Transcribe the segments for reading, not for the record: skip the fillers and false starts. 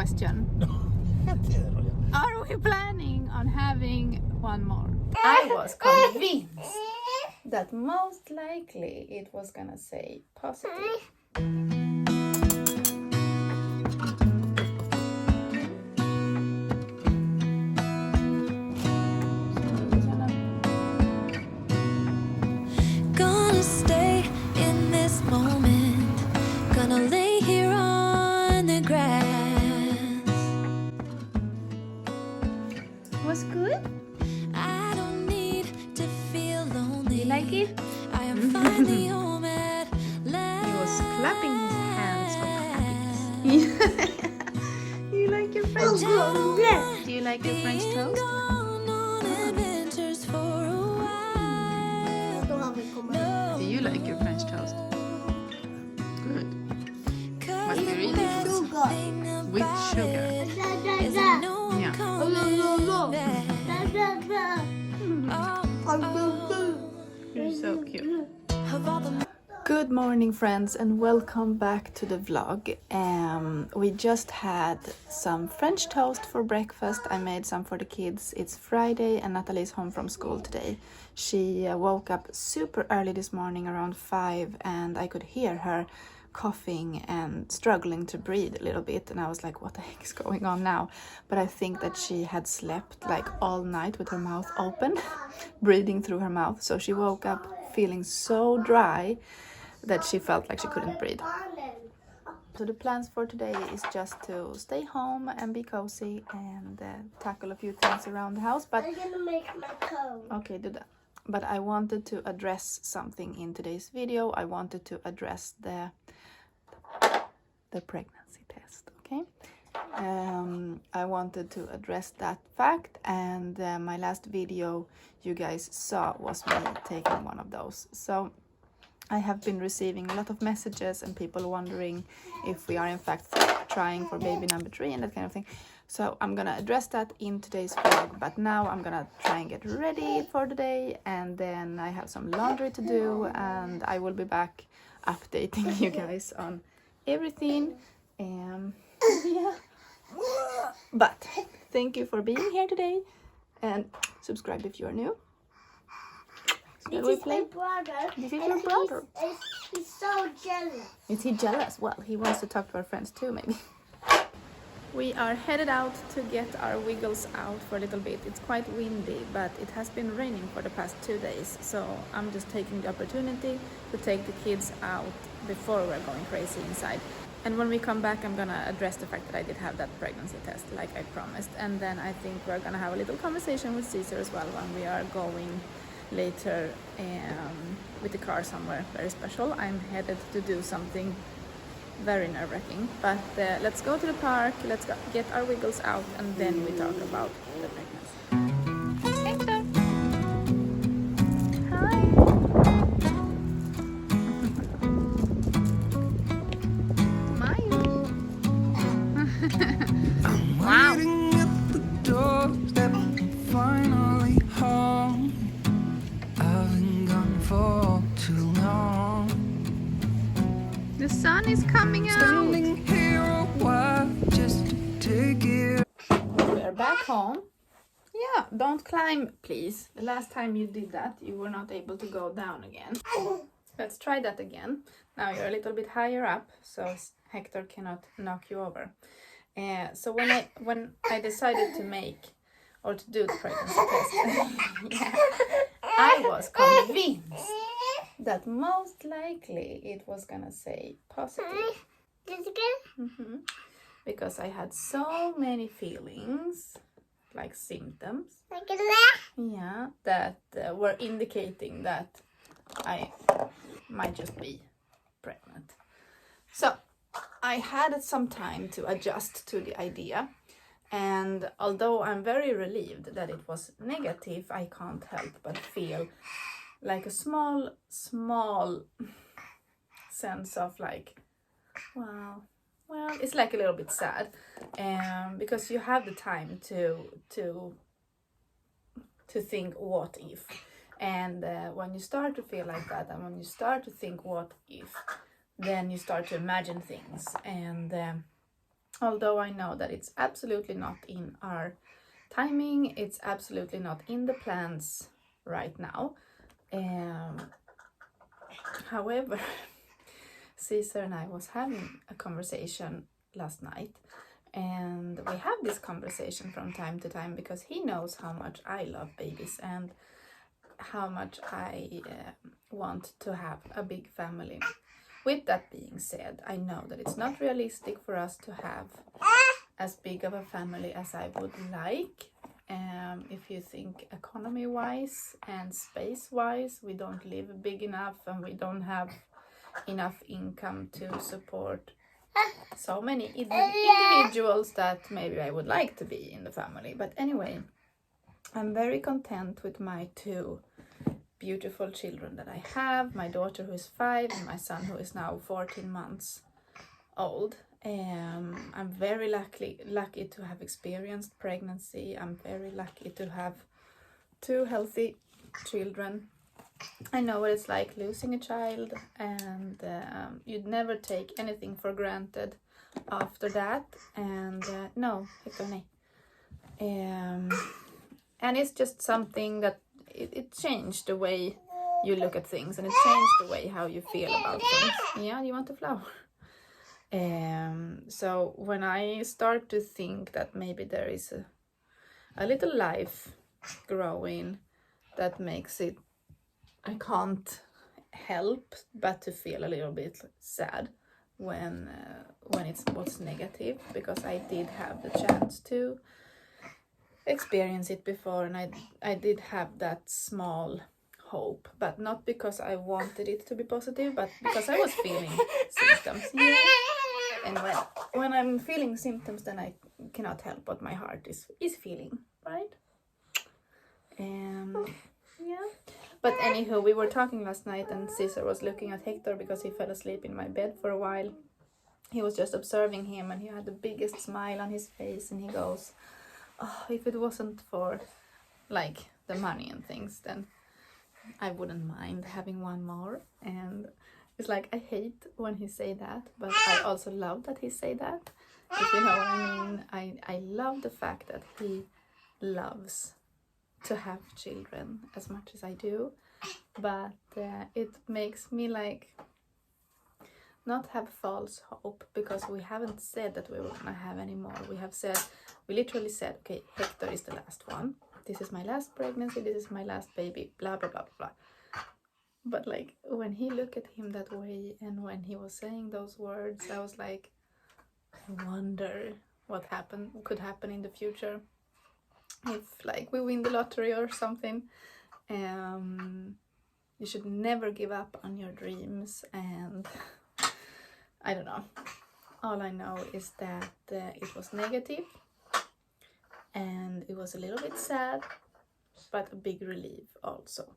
question. Are we planning on having one more? I was convinced that most likely it was gonna say positive. Gonna stay in this moment. Gonna lay here on the grass. Was good? I don't need to feel lonely. You like it? I am finally home at last. He was clapping his hands for happiness. You like your French toast? Yes. Do you like your French toast? Gone on adventures for a while. No. Do you like your French toast? Good. Must be really good. With sugar. Yeah. You're so cute. Good morning, friends, and welcome back to the vlog. We just had some French toast for breakfast. I made some for the kids. It's Friday and Natalie's home from school today. She woke up super early this morning around 5 and I could hear her coughing and struggling to breathe a little bit, and I was like, what the heck is going on now? But I think that she had slept like all night with her mouth open, breathing through her mouth. So she woke up feeling so dry that she felt like she couldn't breathe. So the plans for today is just to stay home and be cozy and tackle a few things around the house. But I'm gonna make my cone. okay, do that. But I wanted to address something in today's video. I wanted to address the pregnancy test, okay? I wanted to address that fact, and my last video you guys saw was me taking one of those. So I have been receiving a lot of messages and people wondering if we are in fact trying for baby number 3 and that kind of thing. So I'm gonna address that in today's vlog, but now I'm gonna try and get ready for the day, and then I have some laundry to do, and I will be back updating you guys on everything. Yeah. But thank you for being here today, and subscribe if you are new. This we is play? my brother. This is and your brother. He's so jealous. Is he jealous? Well, he wants to talk to our friends too, maybe. We are headed out to get our wiggles out for a little bit. It's quite windy, but it has been raining for the past 2 days. So I'm just taking the opportunity to take the kids out before we're going crazy inside. And when we come back, I'm gonna address the fact that I did have that pregnancy test, like I promised. And then I think we're gonna have a little conversation with Caesar as well when we are going later with the car somewhere very special. I'm headed to do something very nerve-wracking, but let's go to the park, let's go get our wiggles out, and then we talk about the pregnancy. Hector! Hi! Smile! Wow! Waiting at the doorstep, finally home. I've been gone for too long. The sun is coming out! Standing here a while just to take it. We are back home. Yeah, don't climb, please. The last time you did that, you were not able to go down again. Let's try that again. Now you're a little bit higher up, so Hector cannot knock you over. So when I decided to make or to do the pregnancy test, yeah, I was convinced that most likely it was gonna say positive. Because I had so many feelings, like symptoms, yeah, that were indicating that I might just be pregnant. So I had some time to adjust to the idea, and although I'm very relieved that it was negative, I can't help but feel like a small sense of like, wow, well, it's like a little bit sad, because you have the time to think what if, and when you start to feel like that, and when you start to think what if, then you start to imagine things, and although I know that it's absolutely not in our timing, it's absolutely not in the plans right now. However, Caesar and I was having a conversation last night, and we have this conversation from time to time because he knows how much I love babies and how much I want to have a big family. With that being said, I know that it's not realistic for us to have as big of a family as I would like. If you think economy-wise and space-wise, we don't live big enough and we don't have enough income to support so many individuals that maybe I would like to be in the family. But anyway, I'm very content with my 2 beautiful children that I have, my daughter who is 5 and my son who is now 14 months old. I'm very lucky to have experienced pregnancy. I'm very lucky to have 2 healthy children. I know what it's like losing a child, and you'd never take anything for granted after that. And no, and it's just something that it changed the way you look at things, and it changed the way how you feel about things. Yeah, you want a flower? So when I start to think that maybe there is a little life growing that makes it, I can't help but to feel a little bit sad when it's what's negative, because I did have the chance to experience it before, and I did have that small hope, but not because I wanted it to be positive, but because I was feeling symptoms. Yeah. And when I'm feeling symptoms, then I cannot help what my heart is feeling, right? Yeah. But anywho, we were talking last night, and Caesar was looking at Hector because he fell asleep in my bed for a while. He was just observing him, and he had the biggest smile on his face, and he goes, "Oh, if it wasn't for like the money and things, then I wouldn't mind having one more." And it's like, I hate when he say that, but I also love that he say that, if you know what I mean. I love the fact that he loves to have children as much as I do, but it makes me like not have false hope, because we haven't said that we were gonna have any more. We literally said, okay, Hector is the last one. This is my last pregnancy. This is my last baby. Blah blah blah blah. But like when he looked at him that way, and when he was saying those words, I was like, I wonder what could happen in the future if like we win the lottery or something. You should never give up on your dreams, and I don't know. All I know is that it was negative, and it was a little bit sad, but a big relief also.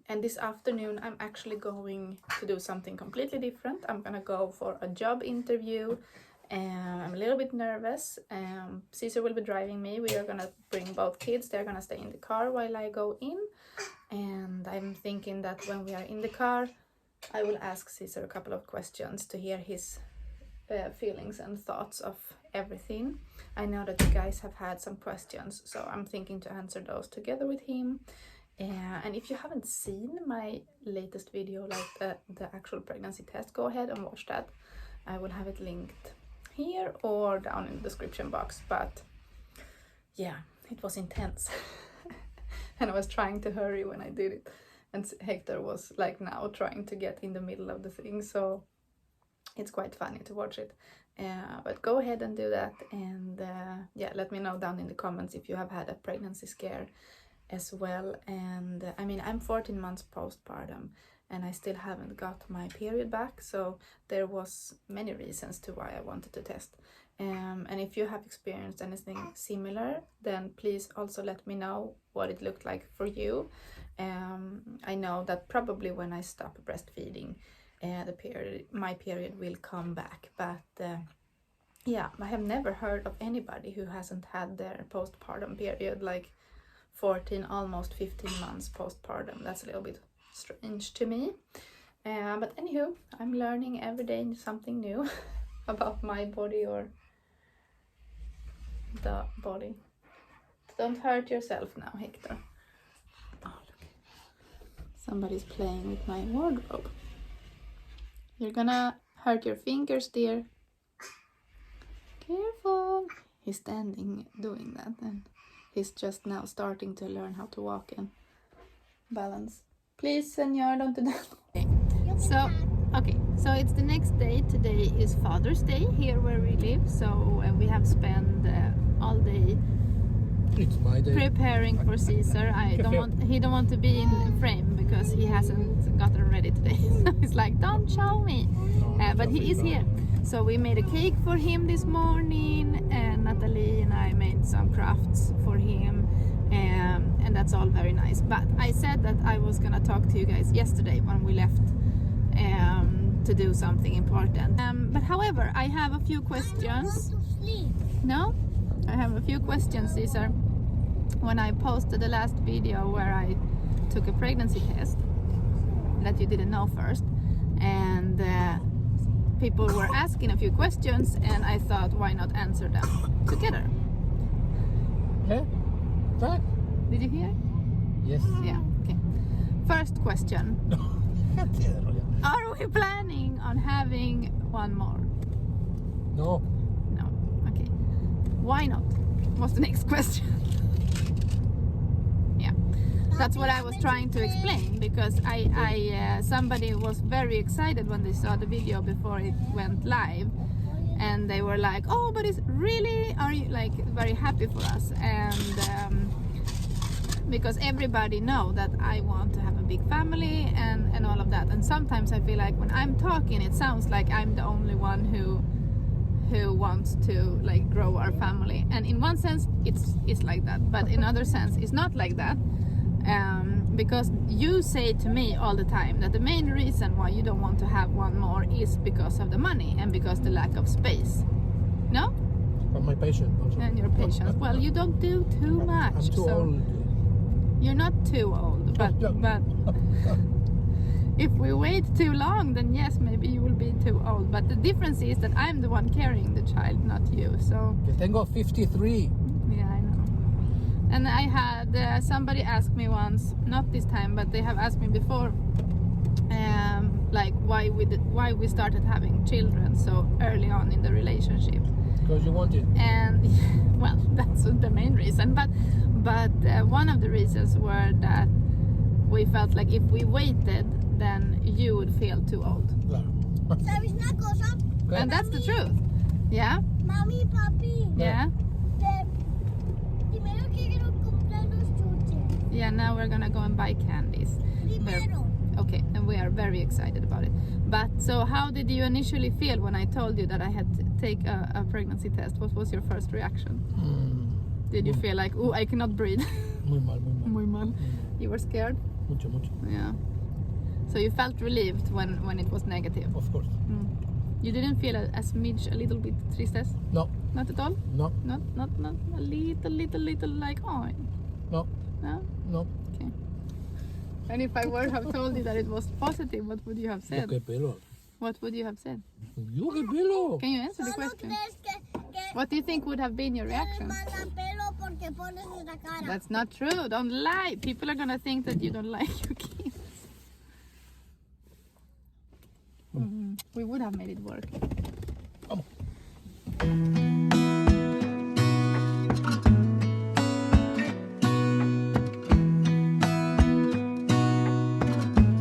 And this afternoon I'm actually going to do something completely different. I'm gonna go for a job interview, and I'm a little bit nervous. Caesar will be driving me. We are gonna bring both kids. They're gonna stay in the car while I go in, and I'm thinking that when we are in the car, I will ask Caesar a couple of questions to hear his feelings and thoughts of everything. I know that you guys have had some questions, so I'm thinking to answer those together with him. And if you haven't seen my latest video, like the actual pregnancy test, go ahead and watch that. I will have it linked here or down in the description box. But yeah, it was intense. And I was trying to hurry when I did it, and Hector was like now trying to get in the middle of the thing, so it's quite funny to watch it. But go ahead and do that, and yeah, let me know down in the comments if you have had a pregnancy scare as well. And I mean, I'm 14 months postpartum, and I still haven't got my period back, so there was many reasons to why I wanted to test. And if you have experienced anything similar, then please also let me know what it looked like for you. I know that probably when I stop breastfeeding, my period will come back, but yeah, I have never heard of anybody who hasn't had their postpartum period, like 14, almost 15 months postpartum. That's a little bit strange to me. But anywho, I'm learning every day something new. about my body or the body. Don't hurt yourself now, Hector. Oh, look. Somebody's playing with my wardrobe. You're gonna hurt your fingers, dear. Careful. He's standing doing that, and he's just now starting to learn how to walk and balance. Please, senor, don't do that. Okay, so it's the next day. Today is Father's Day here where we live, so we have spent all day It's my day. preparing for Caesar. He don't want to be in frame because he hasn't gotten ready today. So he's like, don't show me. But he is here. So we made a cake for him this morning, and Natalie and I made some crafts for him, and that's all very nice. But I said that I was gonna talk to you guys yesterday when we left to do something important. But however, I have a few questions. No? I have a few questions, Caesar. When I posted the last video where I took a pregnancy test that you didn't know first, and people were asking a few questions, and I thought, why not answer them together? Yeah? That? Did you hear? Yes. Yeah, okay. First question. Are we planning on having one more? No. No. Okay. Why not? What's the next question? Yeah. That's what I was trying to explain, because I somebody was very excited when they saw the video before it went live, and they were like, oh, but it's really, are you like very happy for us? And because everybody know that I want to have a big family and all of that, and sometimes I feel like when I'm talking it sounds like I'm the only one who wants to like grow our family, and in one sense it's like that, but in other sense it's not like that, because you say to me all the time that the main reason why you don't want to have one more is because of the money and because the lack of space. No? But my patient also. And your patience. Well, you don't do too much. I'm too so old. You're not too old, but if we wait too long, then yes, maybe you will be too old. But the difference is that I'm the one carrying the child, not you. So Que tengo 53. yeah, I know. And I had somebody ask me once, not this time, but they have asked me before, like why we started having children so early on in the relationship. Because you want it. And well, that's the main reason. But one of the reasons were that we felt like if we waited, then you would feel too old. Claro. ¿Sabes una cosa? And that's the truth. Yeah? Mami, papi. Yeah? Primero quiero comprar los chuches. Yeah, now we're gonna go and buy candies. Primero. Okay, and we are very excited about it. But so how did you initially feel when I told you that I had to take a pregnancy test? What was your first reaction? Did you feel like, oh, I cannot breathe? Muy mal, muy mal. Muy mal. You were scared? Mucho, mucho. Yeah. So you felt relieved when it was negative? Of course. You didn't feel a smidge, a little bit tristesse? No. Not at all? No. Not a little like, oh. No. No? No. Okay. And if I were to have told you that it was positive, what would you have said? Yo, qué pelo. What would you have said? Yo, qué pelo. Can you answer the ¿Solo question? crees que What do you think would have been your te reaction? manda pelo porque pones esa cara? That's not true. Don't lie. People are gonna think that you don't like your kids. We would have made it work. Vamos.